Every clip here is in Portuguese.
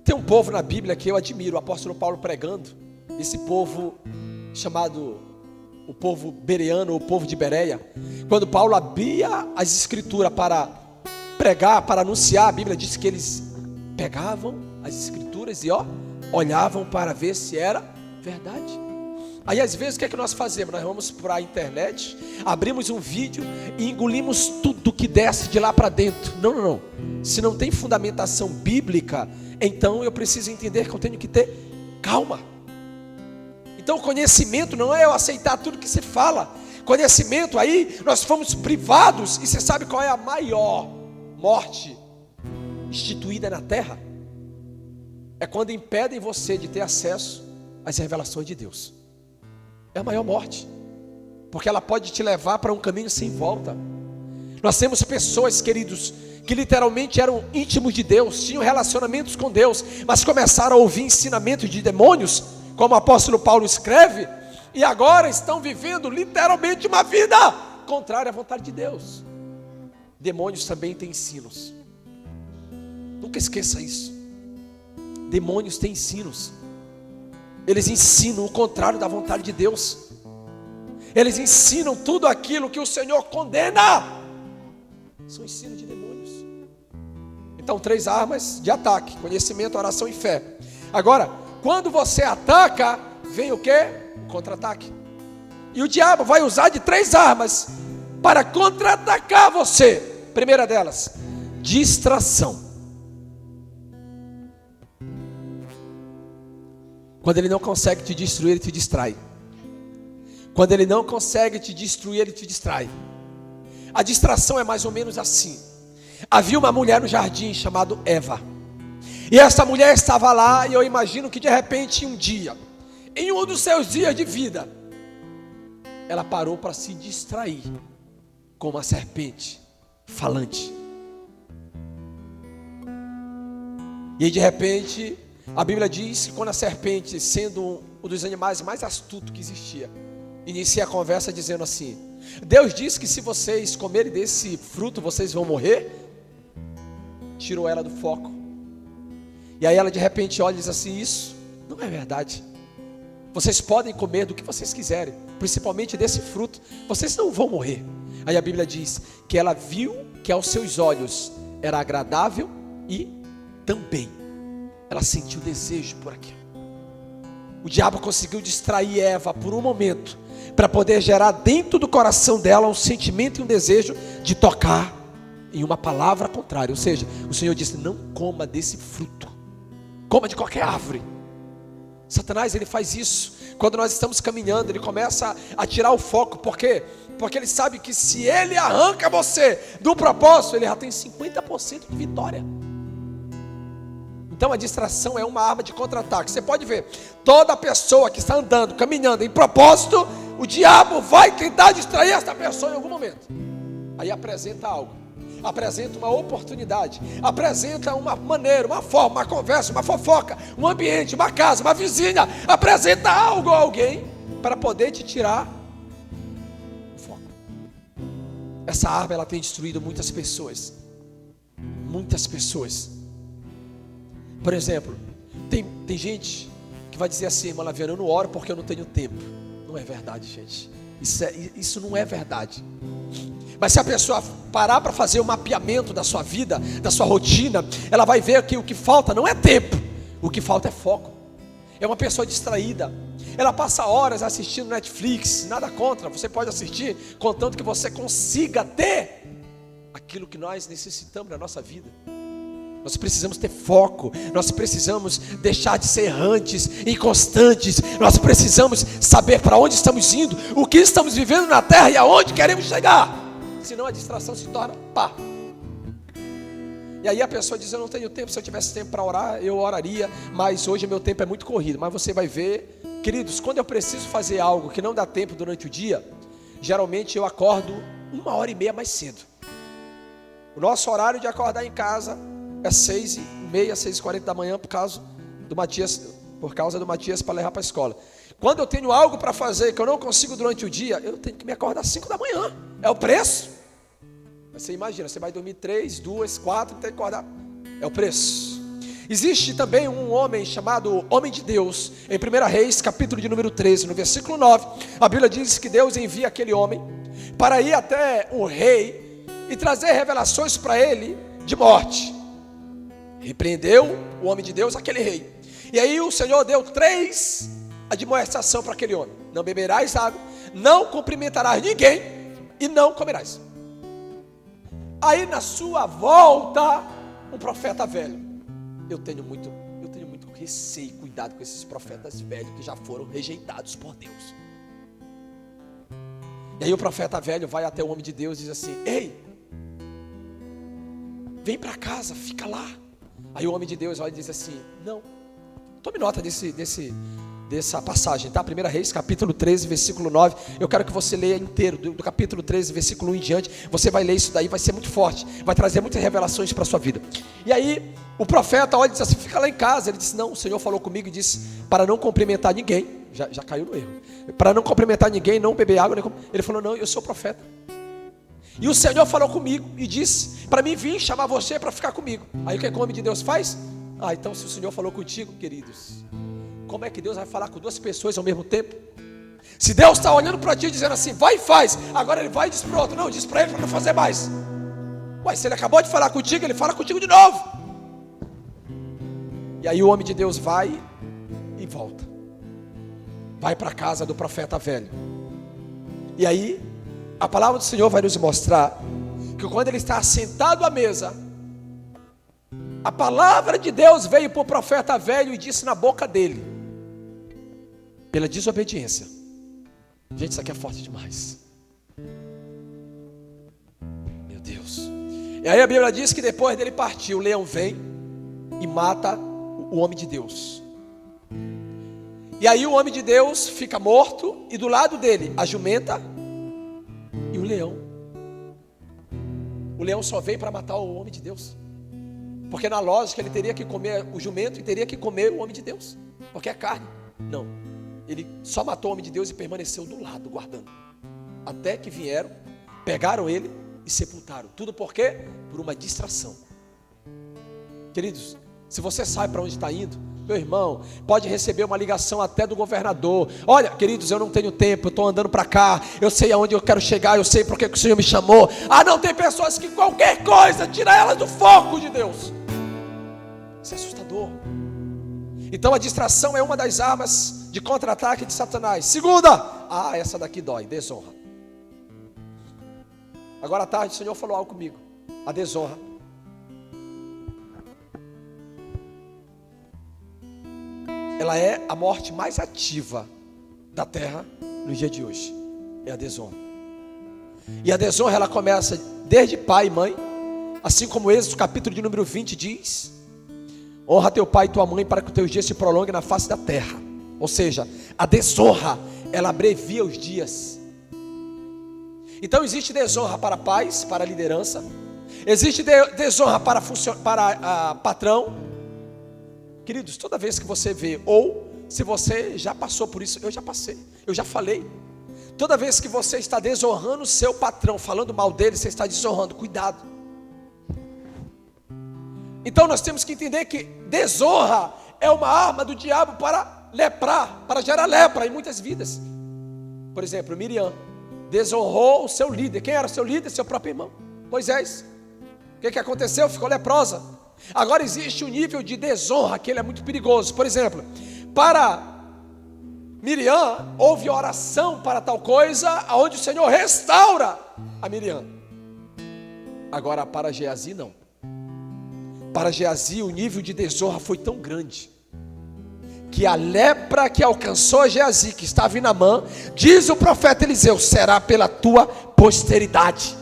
Tem um povo na Bíblia que eu admiro, o apóstolo Paulo pregando, esse povo chamado o povo bereano, o povo de Bereia. Quando Paulo abria as escrituras para pregar, para anunciar, a Bíblia diz que eles pegavam as escrituras e olhavam para ver se era verdade. Aí às vezes o que é que nós fazemos? Nós vamos para a internet, abrimos um vídeo e engolimos tudo que desce de lá para dentro. Não. Se não tem fundamentação bíblica, então eu preciso entender que eu tenho que ter calma. Então o conhecimento não é eu aceitar tudo que se fala. Conhecimento, aí nós fomos privados. E você sabe qual é a maior morte instituída na terra? É quando impedem você de ter acesso às revelações de Deus. É a maior morte, porque ela pode te levar para um caminho sem volta. Nós temos pessoas, queridos, que literalmente eram íntimos de Deus, tinham relacionamentos com Deus, mas começaram a ouvir ensinamentos de demônios, como o apóstolo Paulo escreve, e agora estão vivendo literalmente uma vida contrária à vontade de Deus. Demônios também têm ensinos. Nunca esqueça isso. Demônios têm ensinos. Eles ensinam o contrário da vontade de Deus. Eles ensinam tudo aquilo que o Senhor condena. São ensinos de demônios. Então, 3 armas de ataque: conhecimento, oração e fé. Agora, quando você ataca, vem o quê? O contra-ataque. E o diabo vai usar de 3 armas para contra-atacar você. Primeira delas, distração. Quando ele não consegue te destruir, ele te distrai. Quando ele não consegue te destruir, ele te distrai. A distração é mais ou menos assim. Havia uma mulher no jardim chamada Eva. E essa mulher estava lá, e eu imagino que de repente um dia, em um dos seus dias de vida, ela parou para se distrair com uma serpente falante. E aí de repente, a Bíblia diz que quando a serpente, sendo um dos animais mais astutos que existia, inicia a conversa dizendo assim: Deus disse que se vocês comerem desse fruto, vocês vão morrer. Tirou ela do foco. E aí ela de repente olha e diz assim: isso não é verdade. Vocês podem comer do que vocês quiserem, principalmente desse fruto, vocês não vão morrer. Aí a Bíblia diz que ela viu que aos seus olhos era agradável e também ela sentiu desejo por aquilo. O diabo conseguiu distrair Eva por um momento, para poder gerar dentro do coração dela um sentimento e um desejo de tocar em uma palavra contrária. Ou seja, o Senhor disse: não coma desse fruto, coma de qualquer árvore. Satanás, ele faz isso. Quando nós estamos caminhando, ele começa a tirar o foco. Por quê? Porque ele sabe que se ele arranca você do propósito, ele já tem 50% de vitória. Então a distração é uma arma de contra-ataque. Você pode ver, toda pessoa que está andando, caminhando em propósito, o diabo vai tentar distrair essa pessoa em algum momento. Aí apresenta algo, apresenta uma oportunidade, apresenta uma maneira, uma forma, uma conversa, uma fofoca, um ambiente, uma casa, uma vizinha, apresenta algo a alguém para poder te tirar o foco. Essa arma, ela tem destruído muitas pessoas. Muitas pessoas. Por exemplo, tem gente que vai dizer assim: irmã Laviana, eu não oro porque eu não tenho tempo. Não é verdade, gente. Isso não é verdade. Mas se a pessoa parar para fazer o mapeamento da sua vida, da sua rotina, ela vai ver que o que falta não é tempo, o que falta é foco. É uma pessoa distraída. Ela passa horas assistindo Netflix. Nada contra, você pode assistir, contanto que você consiga ter aquilo que nós necessitamos na nossa vida. Nós precisamos ter foco, nós precisamos deixar de ser errantes, inconstantes. Nós precisamos saber para onde estamos indo, o que estamos vivendo na terra e aonde queremos chegar. Senão a distração se torna pá. E aí a pessoa diz: eu não tenho tempo. Se eu tivesse tempo para orar, eu oraria, mas hoje meu tempo é muito corrido. Mas você vai ver, queridos, quando eu preciso fazer algo que não dá tempo durante o dia, geralmente eu acordo 1h30 mais cedo. O nosso horário de acordar em casa é 6h30, 6h40 da manhã, por causa do Matias para levar para a escola. Quando eu tenho algo para fazer que eu não consigo durante o dia, eu tenho que me acordar às 5 da manhã. É o preço. Mas você imagina, você vai dormir 3, 2, 4, tem que acordar. É o preço. Existe também um homem chamado Homem de Deus, em 1 Reis, capítulo de número 13, no versículo 9, a Bíblia diz que Deus envia aquele homem para ir até o rei e trazer revelações para ele de morte. Repreendeu o homem de Deus, aquele rei. E aí o Senhor deu 3 admoestações para aquele homem: não beberás água, não cumprimentarás ninguém e não comerás. Aí na sua volta, um profeta velho. Eu tenho muito receio e cuidado com esses profetas velhos que já foram rejeitados por Deus. E aí o profeta velho vai até o homem de Deus e diz assim: ei, vem para casa, fica lá. Aí o homem de Deus olha e diz assim: não. Tome nota dessa passagem, tá? 1 Reis, capítulo 13, versículo 9. Eu quero que você leia inteiro, do capítulo 13, versículo 1 em diante. Você vai ler isso daí, vai ser muito forte, vai trazer muitas revelações para a sua vida. E aí o profeta olha e diz assim: fica lá em casa. Ele disse: não, o Senhor falou comigo e disse para não cumprimentar ninguém. Já caiu no erro. Para não cumprimentar ninguém, não beber água. Ele falou: não, eu sou profeta. E o Senhor falou comigo e disse para mim vir chamar você para ficar comigo. Aí o que o homem de Deus faz? Então se o Senhor falou contigo, queridos, como é que Deus vai falar com 2 pessoas ao mesmo tempo? Se Deus está olhando para ti dizendo assim: vai e faz, agora ele vai e diz para o outro: não, diz para ele para não fazer mais. Ué, se ele acabou de falar contigo, ele fala contigo de novo. E aí o homem de Deus vai e volta, vai para a casa do profeta velho. E aí a palavra do Senhor vai nos mostrar que quando ele está sentado à mesa, a palavra de Deus veio para o profeta velho e disse na boca dele: pela desobediência. Gente, isso aqui é forte demais. Meu Deus. E aí a Bíblia diz que depois dele partir, o leão vem e mata o homem de Deus. E aí o homem de Deus fica morto, e do lado dele a jumenta e o leão. O leão só veio para matar o homem de Deus, porque na lógica ele teria que comer o jumento e teria que comer o homem de Deus, porque é carne. Não, ele só matou o homem de Deus e permaneceu do lado, guardando, até que vieram, pegaram ele e sepultaram. Tudo por quê? Por uma distração. Queridos, se você sabe para onde está indo, meu irmão, pode receber uma ligação até do governador: olha, queridos, eu não tenho tempo, eu estou andando para cá, eu sei aonde eu quero chegar, eu sei porque que o Senhor me chamou. Não, tem pessoas que qualquer coisa tira elas do foco de Deus. Isso é assustador. Então a distração é uma das armas de contra-ataque de Satanás. Segunda, essa daqui dói: desonra. Agora à tarde o Senhor falou algo comigo: a desonra. Ela é a morte mais ativa da terra no dia de hoje. É a desonra. E a desonra, ela começa desde pai e mãe, assim como Êxodo capítulo de número 20 diz: honra teu pai e tua mãe para que os teus dias se prolonguem na face da terra. Ou seja, a desonra, ela abrevia os dias. Então existe desonra para pais, para a liderança. Existe desonra para patrão. Queridos, toda vez que você vê, ou se você já passou por isso, eu já passei, eu já falei. Toda vez que você está desonrando o seu patrão, falando mal dele, você está desonrando. Cuidado. Então nós temos que entender que desonra é uma arma do diabo para leprar, para gerar lepra em muitas vidas. Por exemplo, Miriam desonrou o seu líder. Quem era o seu líder? Seu próprio irmão, Moisés. O que aconteceu? Ficou leprosa. Agora existe um nível de desonra que ele é muito perigoso. Por exemplo, para Miriam houve oração para tal coisa, onde o Senhor restaura a Miriam. Agora para Geazi não. Para Geazi o nível de desonra foi tão grande que a lepra que alcançou Geazi, que estava em Naamã, diz o profeta Eliseu: será pela tua posteridade.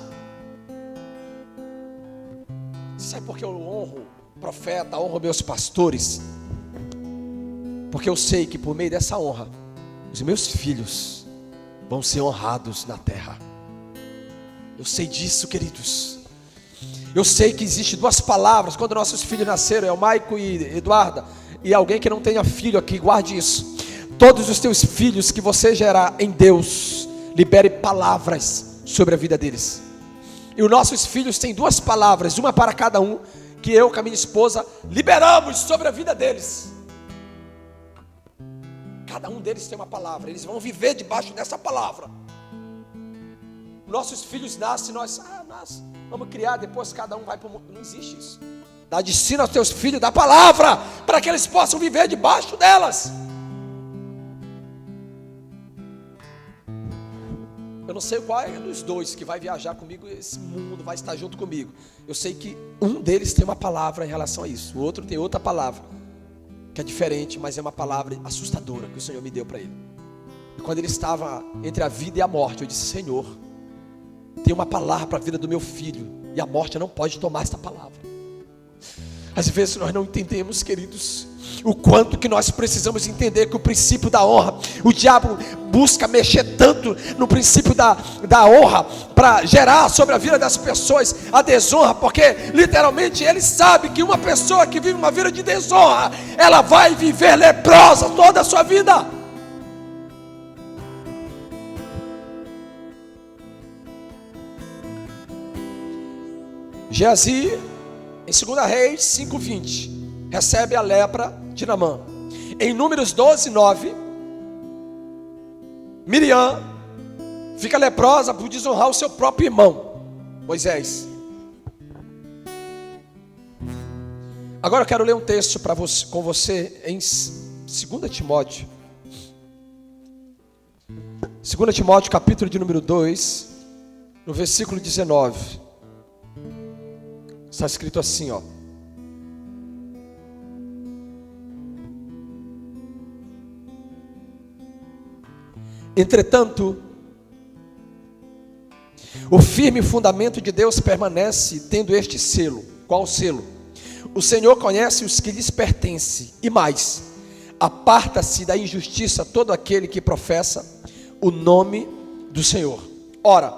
Sabe por que eu honro o profeta, honro meus pastores? Porque eu sei que por meio dessa honra, os meus filhos vão ser honrados na terra. Eu sei disso, queridos. Eu sei que existem 2 palavras. Quando nossos filhos nasceram, é o Maico e Eduarda, e alguém que não tenha filho aqui, guarde isso: todos os teus filhos que você gerar em Deus, libere palavras sobre a vida deles. E os nossos filhos têm 2 palavras, uma para cada um, que eu com a minha esposa liberamos sobre a vida deles. Cada um deles tem uma palavra, eles vão viver debaixo dessa palavra. Nossos filhos nascem, nós vamos criar, depois cada um vai para o mundo. Não existe isso. Ensina aos teus filhos da palavra, para que eles possam viver debaixo delas. Eu não sei qual é dos dois que vai viajar comigo, esse mundo vai estar junto comigo. Eu sei que um deles tem uma palavra em relação a isso, o outro tem outra palavra, que é diferente, mas é uma palavra assustadora que o Senhor me deu para ele. E quando ele estava entre a vida e a morte, eu disse: Senhor, tem uma palavra para a vida do meu filho, e a morte não pode tomar esta palavra. Às vezes nós não entendemos, queridos, o quanto que nós precisamos entender que o princípio da honra, o diabo busca mexer tanto no princípio da honra, para gerar sobre a vida das pessoas a desonra, porque literalmente ele sabe que uma pessoa que vive uma vida de desonra, ela vai viver leprosa toda a sua vida. Geazi, em 2 Reis 5:20, recebe a lepra de Naamã. Em Números 12:9, Miriam fica leprosa por desonrar o seu próprio irmão, Moisés. Agora eu quero ler um texto com você em 2 Timóteo. 2 Timóteo, capítulo de número 2, no versículo 19. Está escrito assim, ó: entretanto, o firme fundamento de Deus permanece, tendo este selo. Qual selo? O Senhor conhece os que lhes pertencem, e mais, aparta-se da injustiça todo aquele que professa o nome do Senhor. Ora,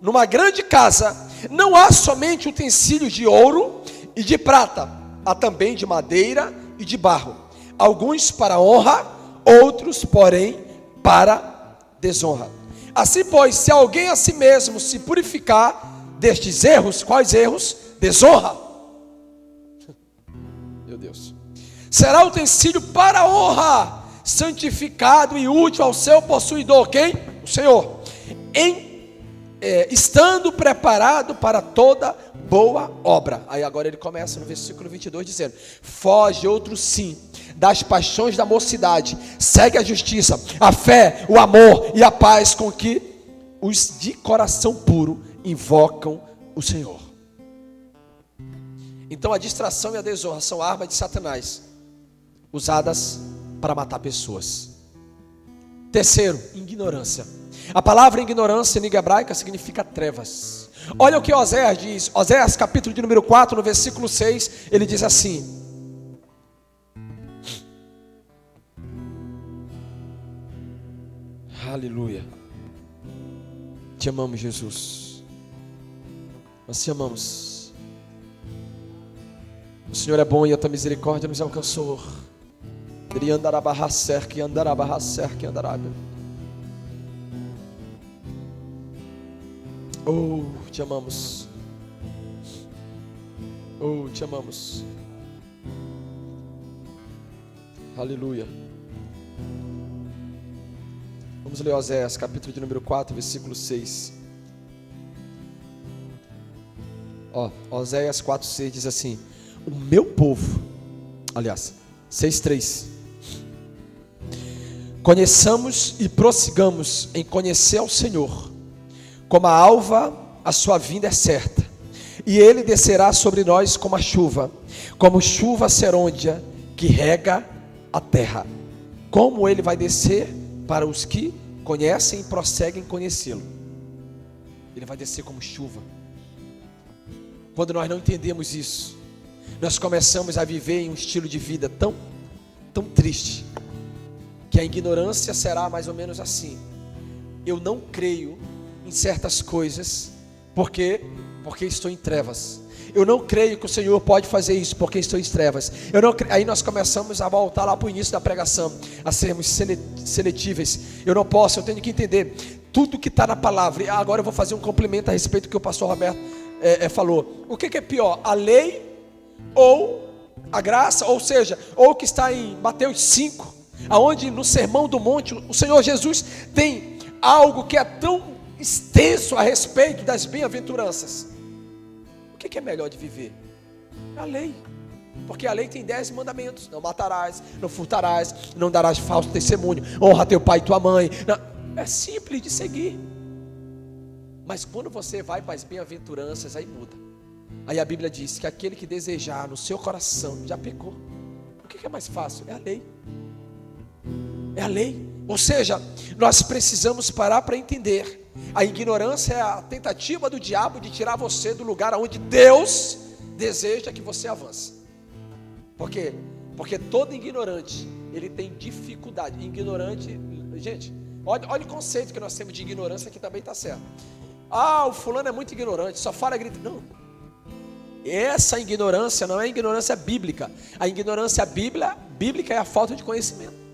numa grande casa não há somente utensílios de ouro e de prata, há também de madeira e de barro, alguns para honra, outros, porém, para desonra. Assim, pois, se alguém a si mesmo se purificar destes erros, quais erros? Desonra. Meu Deus. Será utensílio para honra, santificado e útil ao seu possuidor. Quem? O Senhor. Estando preparado para toda boa obra. Aí agora ele começa no versículo 22 dizendo: foge outro sim das paixões da mocidade, segue a justiça, a fé, o amor e a paz com que os de coração puro invocam o Senhor. Então a distração e a desonra são armas de Satanás, usadas para matar pessoas. Terceiro, ignorância. A palavra ignorância em língua hebraica significa trevas. Olha o que Oséias diz. Oséias capítulo de número 4, no versículo 6, ele diz assim: aleluia. Te amamos, Jesus. Nós te amamos. O Senhor é bom e a tua misericórdia nos alcançou. Oh, te amamos. Oh, te amamos. Aleluia. Vamos ler Oséias, capítulo de número 4, versículo 6. Oséias 4, 6 diz assim: o meu povo, aliás, 6:3. Conheçamos e prossigamos em conhecer ao Senhor. Como a alva, a sua vinda é certa, e ele descerá sobre nós como a chuva, como chuva serôdia que rega a terra. Como ele vai descer para os que conhecem e prosseguem conhecê-lo. Ele vai descer como chuva. Quando nós não entendemos isso, nós começamos a viver em um estilo de vida tão triste, que a ignorância será mais ou menos assim: eu não creio em certas coisas, porque estou em trevas. Eu não creio que o Senhor pode fazer isso, porque estou em trevas. Aí nós começamos a voltar lá para o início da pregação, a sermos seletíveis. Eu não posso, eu tenho que entender tudo que está na palavra. E agora eu vou fazer um complemento a respeito do que o pastor Roberto falou. O que é pior, a lei ou a graça, ou seja, ou o que está em Mateus 5, aonde no Sermão do Monte o Senhor Jesus tem algo que é tão extenso a respeito das bem-aventuranças. O que é melhor de viver? A lei. Porque a lei tem 10 mandamentos: não matarás, não furtarás, não darás falso testemunho, honra teu pai e tua mãe. Não, é simples de seguir. Mas quando você vai para as bem-aventuranças, aí muda. Aí a Bíblia diz que aquele que desejar no seu coração já pecou. O que é mais fácil? É a lei. É a lei. Ou seja, nós precisamos parar para entender. A ignorância é a tentativa do diabo de tirar você do lugar onde Deus deseja que você avance. Por quê? Porque todo ignorante, ele tem dificuldade. Ignorante, gente, olha o conceito que nós temos de ignorância, que também está certo. O fulano é muito ignorante, só fala e grita. Não. Essa ignorância não é ignorância bíblica. A ignorância bíblica é a falta de conhecimento.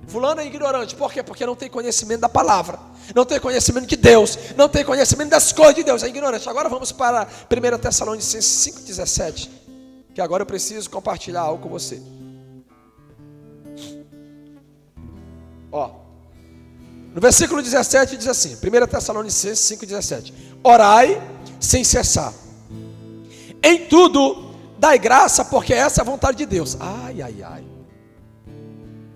Fulano é ignorante, por quê? Porque não tem conhecimento da palavra, não tem conhecimento de Deus, não tem conhecimento das coisas de Deus, é ignorante. Agora vamos para 1 Tessalonicenses 5,17, que agora eu preciso compartilhar algo com você. No versículo 17 diz assim, 1 Tessalonicenses 5,17: orai sem cessar, em tudo dai graça, porque essa é a vontade de Deus.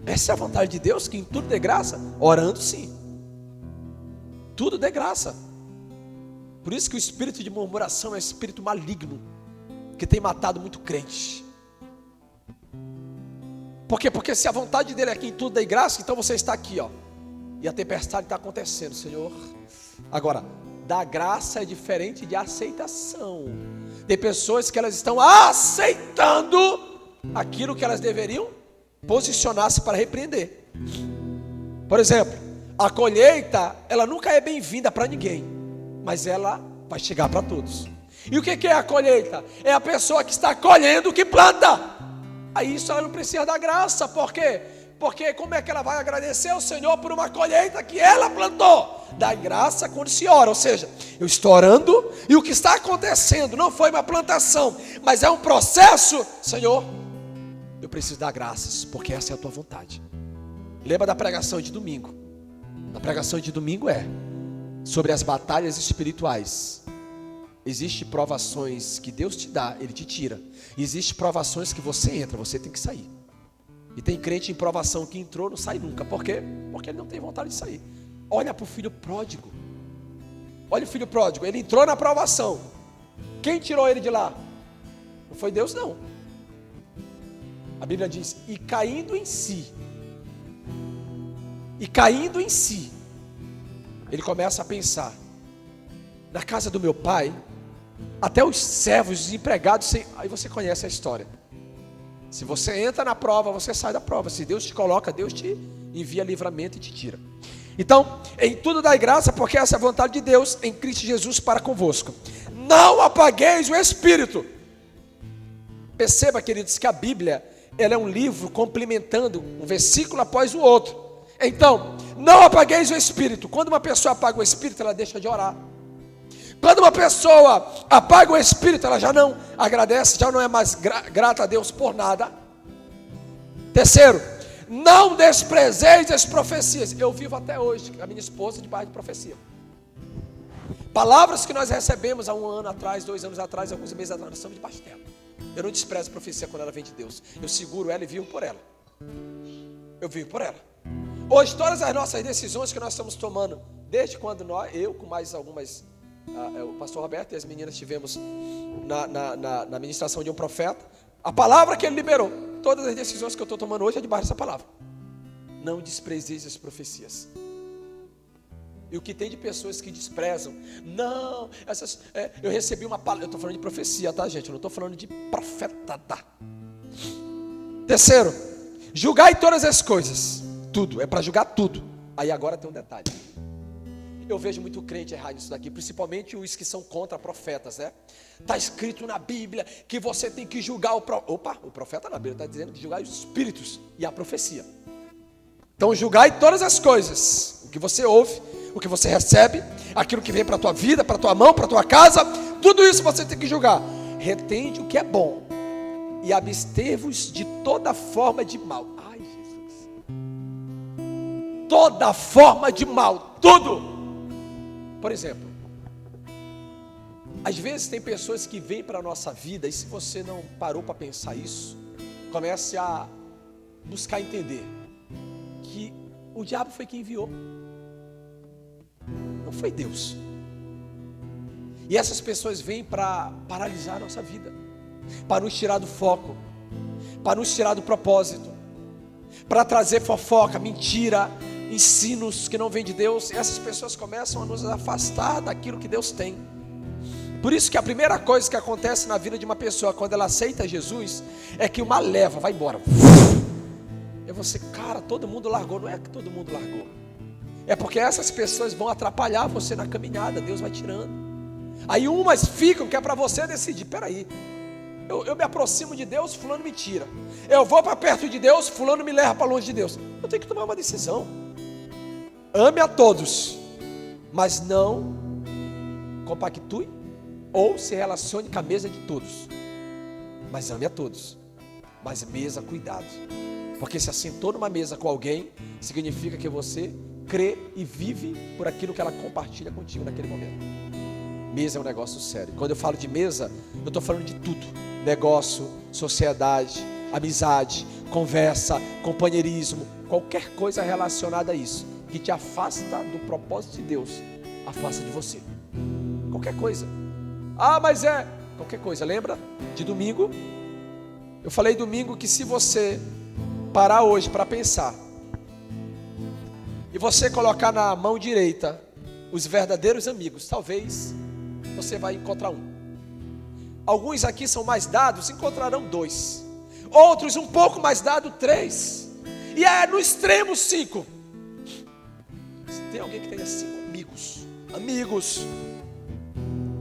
Essa é a vontade de Deus, que em tudo dê graça? Orando sim. Tudo dê graça. Por isso que o espírito de murmuração é um espírito maligno, que tem matado muito crente. Por quê? Porque se a vontade dele é que em tudo dê graça, então você está aqui, e a tempestade está acontecendo, Senhor. Agora, dar graça é diferente de aceitação. Tem pessoas que elas estão aceitando aquilo que elas deveriam posicionar-se para repreender. Por exemplo, a colheita, ela nunca é bem-vinda para ninguém, mas ela vai chegar para todos. E o que é a colheita? É a pessoa que está colhendo o que planta. Aí isso ela não precisa dar graça. Por quê? Porque como é que ela vai agradecer ao Senhor por uma colheita que ela plantou? Dá graça quando se ora. Ou seja, eu estou orando e o que está acontecendo não foi uma plantação, mas é um processo. Senhor, eu preciso dar graças, porque essa é a tua vontade. Lembra da pregação de domingo? A pregação de domingo é sobre as batalhas espirituais. Existem provações que Deus te dá, Ele te tira. E existem provações que você entra, você tem que sair. E tem crente em provação que entrou, não sai nunca. Por quê? Porque ele não tem vontade de sair. Olha para o filho pródigo. Olha o filho pródigo, ele entrou na provação. Quem tirou ele de lá? Não foi Deus, não. A Bíblia diz, e caindo em si, ele começa a pensar, na casa do meu pai, até os servos, os empregados, aí você conhece a história. Se você entra na prova, você sai da prova. Se Deus te coloca, Deus te envia livramento e te tira. Então, em tudo dai graça, porque essa é a vontade de Deus em Cristo Jesus para convosco. Não apagueis o Espírito. Perceba, queridos, que a Bíblia, ela é um livro complementando um versículo após o outro. Então, não apagueis o Espírito. Quando uma pessoa apaga o Espírito, ela deixa de orar. Quando uma pessoa apaga o Espírito, ela já não agradece, já não é mais grata a Deus por nada. Terceiro, não desprezeis as profecias. Eu vivo até hoje, a minha esposa, debaixo de profecia. Palavras que nós recebemos há 1 ano atrás, 2 anos atrás, alguns meses atrás, nós estamos debaixo dela. Eu não desprezo a profecia quando ela vem de Deus. Eu seguro ela e vivo por ela. Eu vivo por ela. Hoje, todas as nossas decisões que nós estamos tomando, desde quando eu com mais algumas, o pastor Roberto e as meninas estivemos na ministração de um profeta, a palavra que ele liberou, todas as decisões que eu estou tomando hoje é debaixo dessa palavra. Não desprezeis as profecias. E o que tem de pessoas que desprezam, não, eu recebi uma palavra, eu estou falando de profecia, tá, gente? Eu não estou falando de profetada. Terceiro, julgai todas as coisas, tudo, é para julgar tudo. Aí agora tem um detalhe. Eu vejo muito crente errar nisso daqui, principalmente os que são contra profetas, né? Está escrito na Bíblia que você tem que julgar o profeta na Bíblia está dizendo que julgar os espíritos e a profecia. Então julgai todas as coisas, o que você ouve, o que você recebe, aquilo que vem para a tua vida, para a tua mão, para a tua casa, tudo isso você tem que julgar. retende o que é bom e abster-vos de toda forma de mal. Ai, Jesus. Toda forma de mal, tudo. Por exemplo, às vezes tem pessoas que vêm para a nossa vida, e se você não parou para pensar isso, comece a buscar entender que o diabo foi quem enviou, não foi Deus. E essas pessoas vêm para paralisar a nossa vida, para nos tirar do foco, para nos tirar do propósito, para trazer fofoca, mentira, ensinos que não vêm de Deus. E essas pessoas começam a nos afastar daquilo que Deus tem. Por isso que a primeira coisa que acontece na vida de uma pessoa quando ela aceita Jesus é que uma leva vai embora. É você, cara, todo mundo largou. Não é que todo mundo largou, é porque essas pessoas vão atrapalhar você na caminhada. Deus vai tirando. Aí umas ficam que é para você decidir. Peraí, eu me aproximo de Deus, fulano me tira. Eu vou para perto de Deus, fulano me leva para longe de Deus. Eu tenho que tomar uma decisão. Ame a todos, mas não compactue ou se relacione com a mesa de todos. Mas ame a todos, mas mesa, cuidado, porque se assentou numa mesa com alguém, significa que você crê e vive por aquilo que ela compartilha contigo naquele momento. Mesa é um negócio sério. Quando eu falo de mesa, eu estou falando de tudo: negócio, sociedade, amizade, conversa, companheirismo, qualquer coisa relacionada a isso que te afasta do propósito de Deus, afasta de você. Qualquer coisa. Ah, mas é qualquer coisa. Lembra de domingo? Eu falei domingo que se você parar hoje para pensar e você colocar na mão direita os verdadeiros amigos, talvez você vai encontrar um. Alguns aqui são mais dados, encontrarão 2. Outros um pouco mais dados, 3. E é no extremo 5. Se tem alguém que tenha 5 amigos,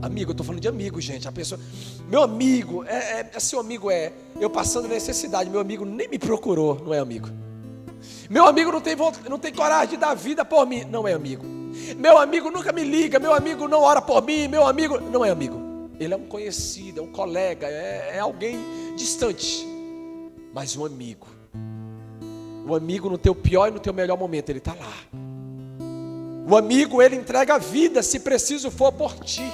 amigo, eu estou falando de amigo, gente. A pessoa, meu amigo, seu amigo eu passando necessidade, meu amigo nem me procurou, não é amigo. Meu amigo não tem coragem de dar vida por mim, não é amigo. Meu amigo nunca me liga, meu amigo não ora por mim, meu amigo não é amigo. Ele é um conhecido, é um colega, é alguém distante. Mas um amigo no teu pior e no teu melhor momento, ele está lá. O amigo, ele entrega a vida, se preciso for, por ti.